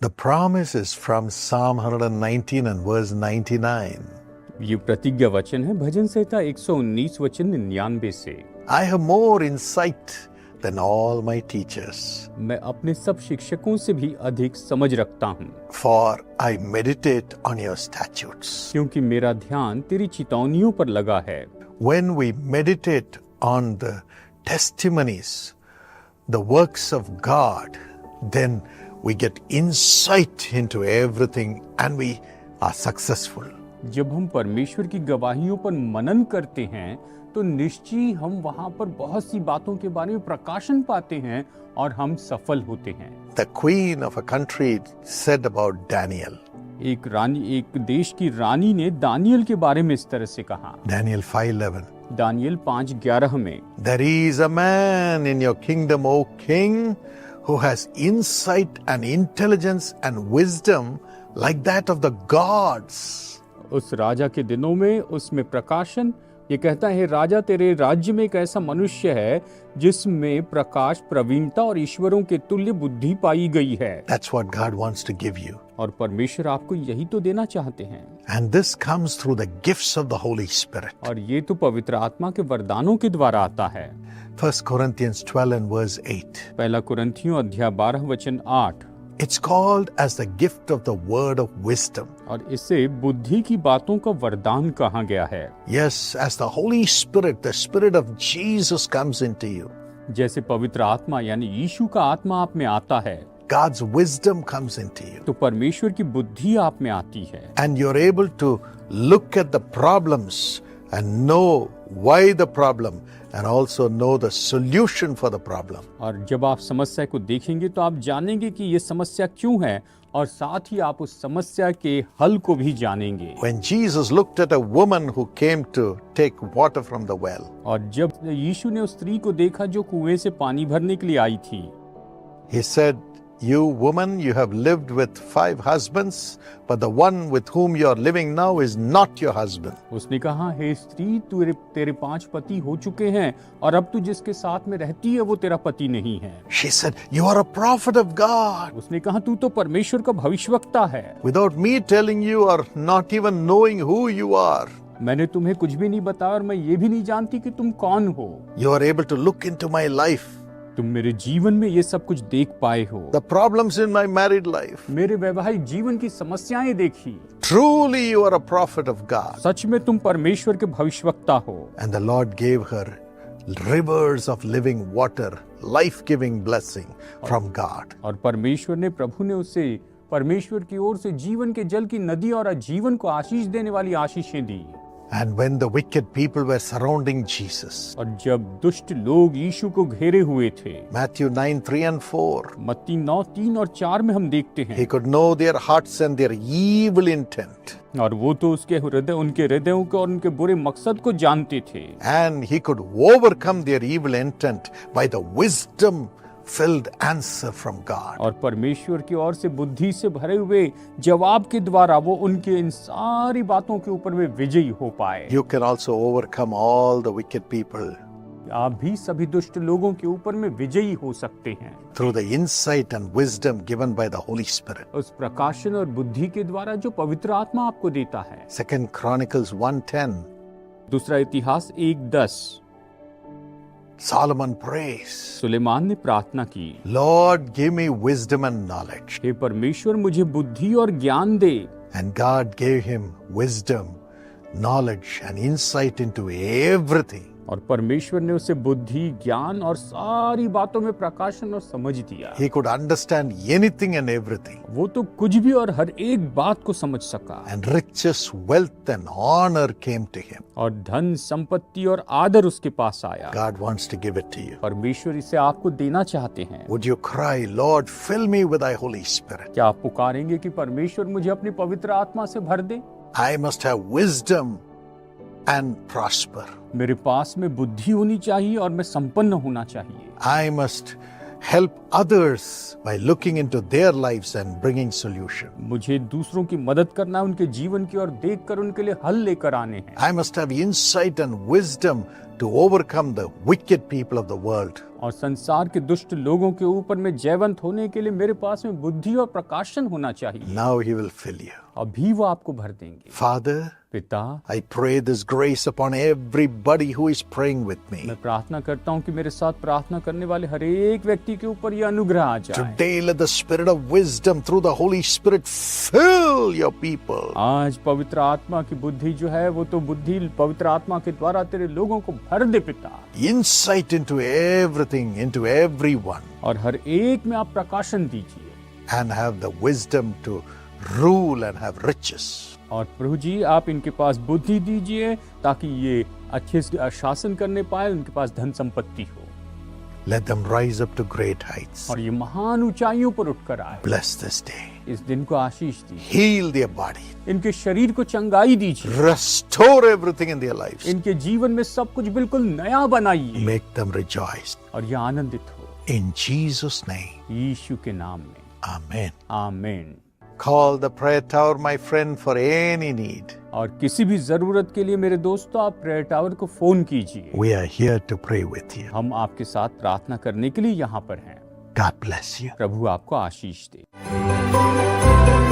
The promise is from Psalm 119 and verse 99. ये प्रतिज्ञा वचन है भजन संहिता 119 वचन 99 से। I have more insight than all my teachers. मैं अपने सब शिक्षकों से भी अधिक समझ रखता हूँ, For I meditate on your statutes. क्योंकि मेरा ध्यान तेरी चितौनियों पर लगा है। When we meditate on the testimonies, the works of God, then we get insight into everything and we are successful. जब हम परमेश्वर की गवाहियों पर मनन करते हैं तो निश्चय हम वहां पर बहुत सी बातों के बारे में प्रकाशन पाते हैं और हम सफल होते हैं। The queen of a country said about Daniel. एक देश की रानी ने दानियल के बारे में इस तरह से कहा, Daniel 5:11. दानियल 5:11 में, There is a man in your kingdom, O king, who has insight and intelligence and wisdom like that of the gods. उस राजा के दिनों में उसमें प्रकाशन, ये कहता है राजा तेरे राज्य में एक ऐसा मनुष्य है जिसमें प्रकाश, प्रवीणता और ईश्वरों के तुल्य बुद्धि पाई गई है। That's what God wants to give you. और परमेश्वर आपको यही तो देना चाहते हैं। And this comes through the gifts of the Holy Spirit. और ये तो पवित्र आत्मा के वरदानों के द्वारा आता है। 1 Corinthians 12 and verse 8. पहला कुरिन्थियों अध्याय 12 वचन 8। It's called as the gift of the word of wisdom. और इसे बुद्धि की बातों का वरदान कहा गया है। Yes, as the Holy Spirit, the Spirit of Jesus comes into you. जैसे पवित्र आत्मा यानी यीशु का आत्मा आप में आता है, God's wisdom comes into you. तो परमेश्वर की बुद्धि आप में आती है। And you're able to look at the problems and know why the problem and also know the solution for the problem. और जब आप समस्या को देखेंगे तो आप जानेंगे कि ये समस्या क्यों है और साथ ही आप उस समस्या के हल को भी जानेंगे। When Jesus looked at a woman who came to take water from the well, और जब यीशु ने उस स्त्री को देखा जो कुएं से पानी भरने के लिए आई थी, he said, "You woman, you have lived with 5 husbands, but the one with whom you are living now is not your husband." उसने कहा, हे स्त्री, तेरे 5 पति हो चुके हैं और अब तू जिसके साथ में रहती है वो तेरा पति नहीं है। She said, "You are a prophet of God." उसने कहा, तू तो परमेश्वर का भविष्यवक्ता है। Without me telling you or not even knowing who you are, मैंने तुम्हें कुछ भी नहीं बताया और मैं ये भी नहीं जानती कि तुम कौन हो। you are able to look into my life. तुम मेरे जीवन में ये सब कुछ देख पाए हो। The problems in my married life. मेरे वैवाहिक जीवन की समस्याएं देखी। Truly you are a prophet of God. सच में तुम परमेश्वर के भविष्यवक्ता हो। And the Lord gave her rivers of living water, life-giving blessing from God. और परमेश्वर ने, प्रभु ने उसे परमेश्वर की ओर से जीवन के जल की नदी और जीवन को आशीष देने वाली आशीषें दी। And when the wicked people were surrounding Jesus, और जब दुष्ट लोग यीशु को घेरे हुए थे, Matthew 9:3 and 4, मत्ती 9:3 और 4 में हम देखते हैं, he could know their hearts and their evil intent. और वो तो उनके हृदयों को और उनके बुरे मकसद को जानते थे। And he could overcome their evil intent by the wisdom filled answer from God. और परमेश्वर की ओर से बुद्धि से भरे हुए जवाब के द्वारा वो उनके इन सारी बातों के ऊपर में विजयी हो पाए। You can also overcome all the wicked people आप भी सभी दुष्ट लोगों के ऊपर में विजयी हो सकते हैं through the insight and wisdom given by the Holy Spirit. उस प्रकाशन और बुद्धि के द्वारा जो पवित्र आत्मा आपको देता है। 2 Chronicles 1:10. दूसरा इतिहास 1:10। Solomon prays, सुलेमान ने प्रार्थना की, Lord, give me wisdom and knowledge. हे परमेश्वर मुझे बुद्धि और ज्ञान दे। And God gave him wisdom, knowledge and insight into everything. और परमेश्वर ने उसे बुद्धि, ज्ञान और सारी बातों में प्रकाशन और समझ दिया। He could understand anything and everything. वो तो कुछ भी और हर एक बात को समझ सका। And riches, wealth and honor came to him. और धन, संपत्ति और आदर उसके पास आया। God wants to give it to you. परमेश्वर इसे आपको देना चाहते हैं। Would you cry, Lord, fill me with thy Holy Spirit? क्या आप पुकारेंगे कि परमेश्वर मुझे अपनी पवित्र आत्मा से भर दे? I must have wisdom and prosper. मेरे पास में बुद्धि होनी चाहिए और मैं संपन्न होना चाहिए। I must help others by looking into their lives and bringing solution. मुझे दूसरों की मदद करना है, उनके जीवन की ओर देखकर उनके लिए हल लेकर आने हैं। I must have insight and wisdom to overcome the wicked people of the world. और संसार के दुष्ट लोगों के ऊपर में जयवंत होने के लिए मेरे पास में बुद्धि और प्रकाशन होना चाहिए। Now He will fill you. अभी वो आपको भर देंगे। Father, पिता, I pray this grace upon everybody who is praying with me. मैं प्रार्थना करता हूँ कि मेरे साथ प्रार्थना करने वाले हर एक व्यक्ति के ऊपर यह अनुग्रह आ जाए। Today let the spirit of wisdom through the Holy Spirit fill your people. आज पवित्र आत्मा की बुद्धि जो है वो तो बुद्धि पवित्र आत्मा के द्वारा तेरे लोगों को भर दे पिता। Insight into everything, into everyone. और हर एक में आप प्रकाशन दीजिए। And have the wisdom to rule and have riches. और प्रभु जी आप इनके पास बुद्धि दीजिए ताकि ये अच्छे से शासन करने पाए, उनके पास धन संपत्ति हो। Let them rise up to great heights. और ये महान ऊंचाइयों पर उठकर आए। Bless this day. इस दिन को आशीष दीजिए। Heal their body. इनके शरीर को चंगाई दीजिए। Restore everything in their lives. इनके जीवन में सब कुछ बिल्कुल नया बनाइए। Make them rejoice. और ये आनंदित हो। In Jesus' name. यीशु के नाम में। Amen. आमीन। Call the prayer tower, my friend, for any need. और किसी भी जरूरत के लिए मेरे दोस्तों आप प्रेयर टावर को फोन कीजिए। We are here to pray with you. हम आपके साथ प्रार्थना करने के लिए यहाँ पर हैं। God bless you. प्रभु आपको आशीष दे।